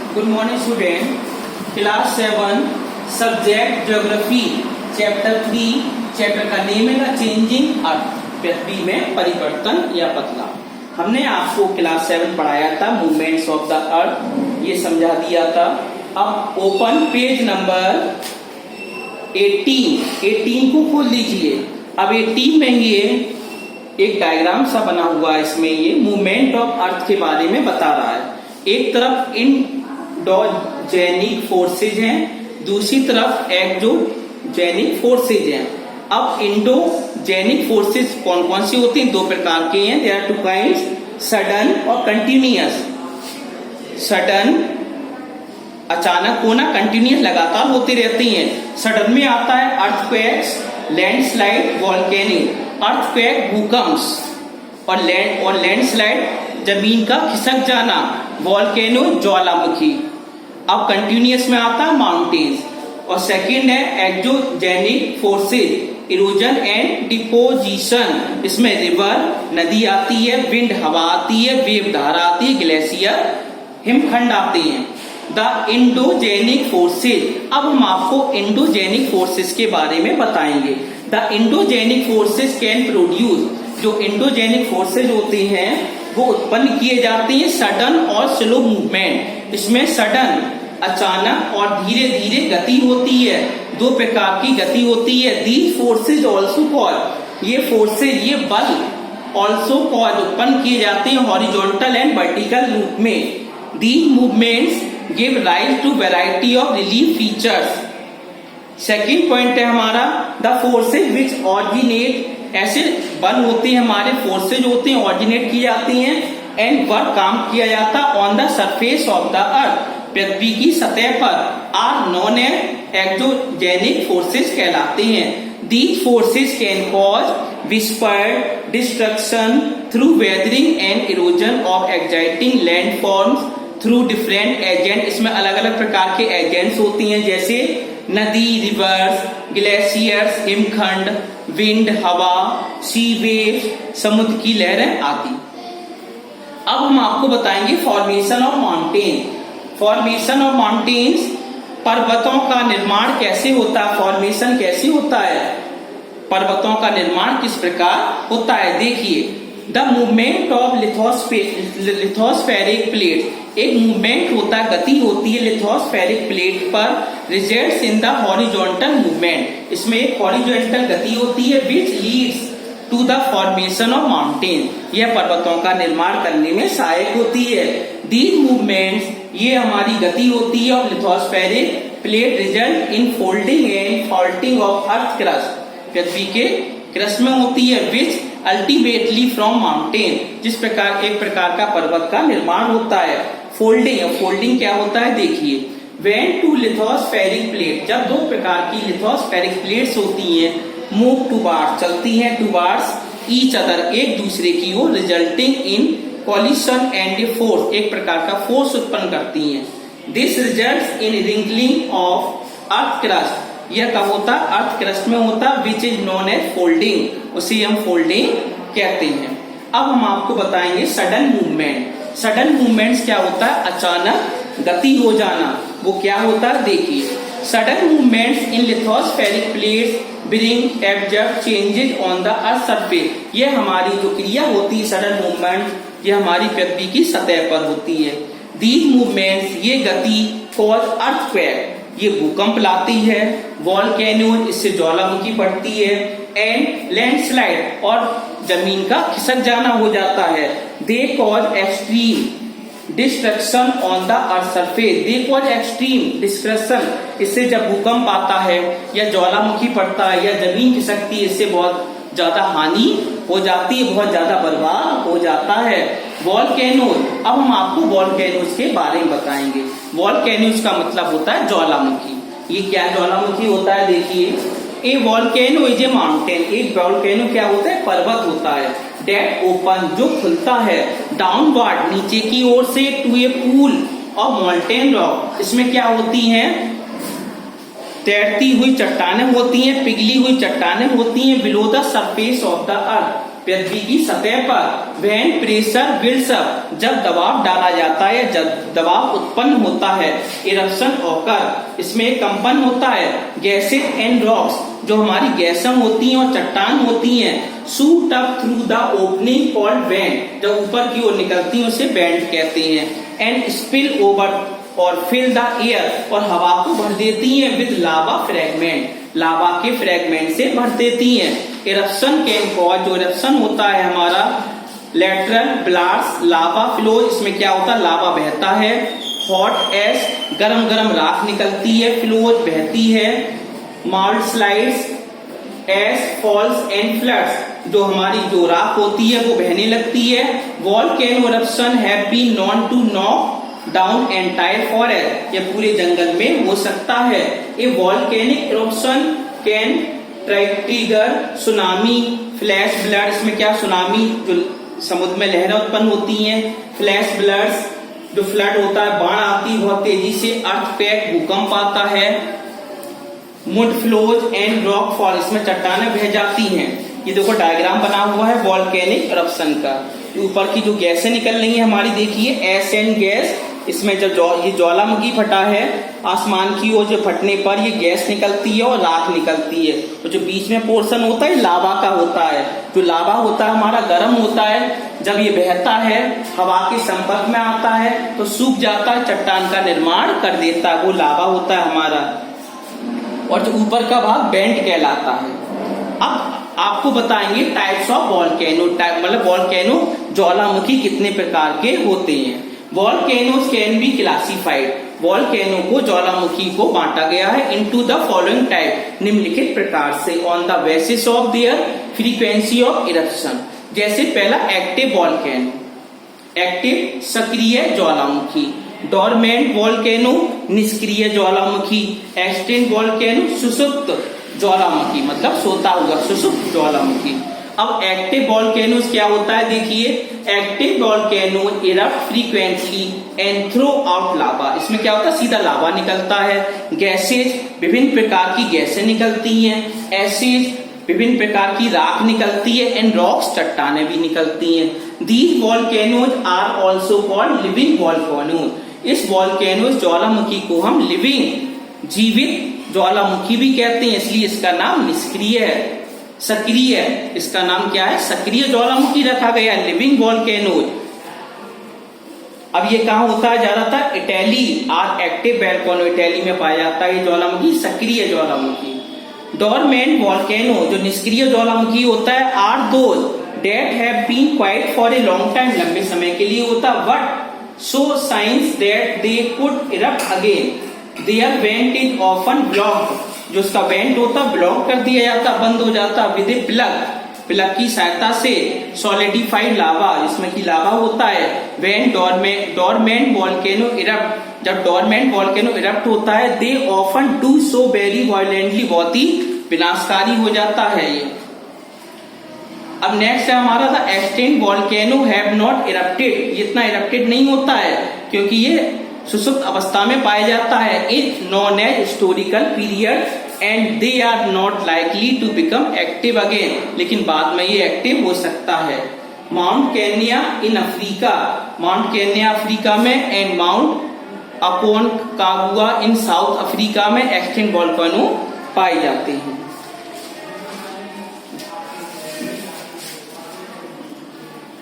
Good morning student. Class 7 Subject Geography Chapter 3 chapter का name है changing earth, पृथ्वी में परिवर्तन या बदलाव। हमने आपको क्लास 7 पढ़ाया था मूवमेंट्स ऑफ द अर्थ, ये समझा दिया था। अब ओपन पेज नंबर 18 को खोल लीजिए। अब 18 में ये एक डायग्राम सा बना हुआ है, इसमें ये मूवमेंट ऑफ अर्थ के बारे में बता रहा है। एक तरफ इंडोजेनिक फोर्सेज हैं, दूसरी तरफ एक्सोजेनिक फोर्सेज हैं। अब इंडोजेनिक फोर्सेज कौन कौन सी होती हैं? दो प्रकार के हैं। There are two kinds, sudden और कंटिन्यूअस। सडन अचानक होना, कंटिन्यूअस लगातार होती रहती हैं। सडन में आता है अर्थक्वेक्स, लैंडस्लाइड, वोल्केनिक। अर्थक्वेक भूकंप और लैंडस्लाइड जमीन का खिसक जाना, वोल्केनो ज्वालामुखी। अब कंटिन्यूअस में आता है माउंटेन्स। और सेकंड है exogenic forces, erosion and deposition. इसमें रिवर नदी आती है, विंड हवा आती है, वेव धारा आती है, ग्लेशियर हिमखंड आते हैं। द इंडोजेनिक फोर्सेज, अब हम आपको इंडोजेनिक फोर्सेज के बारे में बताएंगे। The endogenic forces can produce, जो इंडोजेनिक फोर्सेज होते हैं वो उत्पन्न किए जाते हैं सडन और स्लो मूवमेंट। इसमें सडन अचानक और धीरे धीरे गति होती है, दो प्रकार की गति होती है। दीज फोर्सेज ऑल्सो कॉल, ये फोर्सेज ये बल ऑल्सो कॉल उत्पन्न किए जाते हैं हॉरिजॉन्टल एंड वर्टिकल रूप में। These movements give rise to variety of relief features. Second point है हमारा द फोर्सेज विच ऑरिजिनेट, ऐसे बल होते हैं हमारे, फोर्सेज होते हैं ऑरिजिनेट किए जाते हैं एंड वर्क काम किया जाता on the surface of the earth, पृथ्वी की सतह पर, are known as exogenic forces कहलाते हैं। These forces can cause widespread destruction through weathering and erosion of existing landforms through different agent. इसमें अलग अलग प्रकार के एजेंट्स होती हैं, जैसे नदी, रिवर्स, ग्लेशियर्स, हिमखंड, विंड, हवा, सी वेव, समुद्र की लहरें आदि। अब हम आपको बताएंगे formation of mountain. Formation of mountains, पर्वतों का निर्माण कैसे होता है, फॉर्मेशन कैसे होता है, पर्वतों का निर्माण किस प्रकार होता है। देखिए, the movement of lithospheric plate, एक मूवमेंट होता है, गति होती है लिथोस्फेरिक प्लेट पर, results in the horizontal movement. इसमें एक हॉरिजॉन्टल गति होती है which leads to the formation of mountain, यह पर्वतों का निर्माण करने में सहायक होती है। दीज मूवमेंट्स, ये हमारी गति होती है of lithospheric plate, result in folding and faulting of earth crust, पृथ्वी के क्रस्ट में होती है, विच अल्टीमेटली फ्रॉम माउंटेन, जिस प्रकार एक प्रकार का पर्वत का निर्माण होता है। फोल्डिंग क्या होता है, देखिए, व्हेन टू लिथोस्फेरिक प्लेट, जब दो प्रकार की लिथोस्फेरिक प्लेट्स होती हैं, मूव टुवार्ड्स, चलती हैं टुवार्ड्स ईच अदर, एक दूसरे की ओर, resulting in collision and force, एक प्रकार का फोर्स उत्पन्न करती हैं। This results in wrinkling of earth crust, यह कब होता है, अर्थ क्रस्ट में होता, which is known as folding, उसे हम फोल्डिंग कहते हैं। अब हम आपको बताएंगे सडन मूवमेंट। सडन मूवमेंट्स क्या होता है, अचानक गति हो जाना, वो क्या होता है, देखिए, sudden movements in lithospheric plates bring एब्जर्व changes on the earth surface, ये हमारी जो क्रिया होती है सडन मूवमेंट, ये हमारी पृथ्वी की सतह पर होती है। दीज मूवमेंट्स, ये गति कॉज अर्थक्वेक, ये भूकंप लाती है, वोल्केनो, इससे ज्वालामुखी पड़ती है, एंड लैंडस्लाइड, और जमीन का खिसक जाना हो जाता है। They cause extreme destruction on the earth surface, they cause extreme destruction, इससे जब भूकंप आता है या ज्वालामुखी पड़ता है या जमीन खिसकती है, इससे बहुत ज्यादा हानि हो जाती है, बहुत ज्यादा बर्बाद हो जाता है। वोल्केनोज, अब हम आपको वोल्केनोज के बारे में बताएंगे। वोल्केनोज का मतलब होता है ज्वालामुखी। ये क्या ज्वालामुखी होता है, देखिए, ए वोल्केनो इज ए माउंटेन, एक वोल्केनो क्या होता है, पर्वत होता है, डेट ओपन, जो खुलता है, डाउनवर्ड, नीचे की ओर से, to a pool of molten rock, इसमें क्या होती हैं, तैरती हुई चट्टानें होती हैं, पिघली हुई चट्टानें होती हैं, below the surface of the earth, पृथ्वी की सतह पर। व्हेन प्रेशर बिल्ड्स अप, जब दबाव डाला जाता है, जब दबाव उत्पन्न होता है, इरप्शन ऑकर, इसमें कंपन होता है। गैसेज एंड रॉक्स, जो हमारी गैसें होती हैं और चट्टान होती हैं, shoot up through the opening called went, जब ऊपर की ओर निकलती हैं उसे वेंट कहते हैं। एंड स्पिल ओवर और फिल द एयर, और हवा को भर देती हैं विद लावा फ्रेगमेंट, लावा के फ्रेगमेंट से भर देती हैं। इरप्शन कैन कॉज, जो इरप्शन होता है हमारा, लेटरल ब्लास्ट लावा फ्लो, इसमें क्या होता है, लावा बहता है। हॉट एश, गरम गरम राख निकलती है, फ्लोज बहती है। Mud slides, ash falls and floods, जो हमारी जो राख होती है वो बहने लगती है। Volcano eruption have been known to knock down entire forest, ये पूरे जंगल में हो सकता है। A volcanic eruption can trigger tsunami, flash flood, इसमें क्या, सुनामी, जो समुद्र में लहरें उत्पन्न होती हैं। फ्लैश ब्लड्स, जो फ्लड होता है, बाढ़ आती है बहुत तेजी से। अर्थक्वेक, भूकंप आता है। मुड फ्लोज एंड रॉक फॉल, इसमें चट्टानें बह जाती हैं। ये देखो डायग्राम बना हुआ है वोल्केनिक इरप्शन का। ऊपर की जो गैसें निकल रही है हमारी, देखिए एस एंड गैस, इसमें जब ये ज्वालामुखी फटा है, आसमान की ओर जो फटने पर ये गैस निकलती है और राख निकलती है। तो जो बीच में पोर्शन होता है लावा का होता है। जो लावा होता है हमारा गर्म होता है, जब ये बहता है, हवा के संपर्क में आता है तो सूख जाता है, चट्टान का निर्माण कर देता है, वो लावा होता है हमारा। और जो ऊपर का भाग बेंट कहलाता है। अब आपको बताएंगे टाइप्स ऑफ वोल्केनो, मतलब वोल्केनो ज्वालामुखी कितने प्रकार के होते हैं। Volcanoes can be classified, volcano को, ज्वालामुखी को बांटा गया है इनटू द फॉलोइंग टाइप, निम्नलिखित प्रकार से। On the basis of their frequency of eruption, जैसे पहला एक्टिव वोल्केनो, एक्टिव सक्रिय ज्वालामुखी। डोरमेंट वोल्केनो निष्क्रिय ज्वालामुखी। एक्सटिंक्ट वोल्केनो सुसुप्त ज्वालामुखी, मतलब सोता हुआ, सुसुप्त ज्वालामुखी। अब एक्टिव वोल्केनोज क्या होता है, देखिए active volcano erupt frequently and throw out lava, इसमें क्या होता है, सीधा लावा निकलता है। गैसेज, विभिन्न प्रकार की गैसें निकलती हैं। एसिड, विभिन्न प्रकार की राख निकलती है। एंड रॉक्स, चट्टानें भी निकलती हैं। These volcanoes are also called living volcanoes, इस वोल्केनोज ज्वालामुखी को हम लिविंग, जीवित ज्वालामुखी भी कहते हैं, इसलिए इसका नाम निष्क्रिय है। सक्रिय, इसका नाम क्या है, सक्रिय ज्वालामुखी रखा गया, लिविंग वोल्केनोज। अब ये कहाँ होता है ज्यादातर, Italy are active volcano, Italy में पाया जाता है ये ज्वालामुखी, सक्रिय ज्वालामुखी। डोरमेंट वोल्केनो, जो निष्क्रिय ज्वालामुखी होता है, are those that have been quiet for a long time, लंबे समय के लिए होता है। But show signs that they could erupt again, there vent is often blocked, जो उसका वेंट होता ब्लॉक कर दिया जाता, बंद हो जाता विद ए प्लग, प्लग की सहायता से। सॉलिडिफाइड लावा, जिसमें की लावा होता है। व्हेन डोरमेंट वोल्केनो इरप्ट, जब डोरमेंट वोल्केनो इरप्ट होता है, they often do so very violently, बहुत ही विनाशकारी हो जाता है ये। अब नेक्स्ट है हमारा था extinct volcano have not erupted, ये इतना इरप्टेड नहीं होता है क्योंकि ये सुसुप्त अवस्था में पाया जाता है। It known as historical period and they are not likely to become active again, लेकिन बाद में ये एक्टिव हो सकता है। Mount Kenya in Africa, Mount Kenya Africa में, and Mount Aconcagua in South Africa में एक्सटिंक्ट वोल्केनो पाए जाते हैं।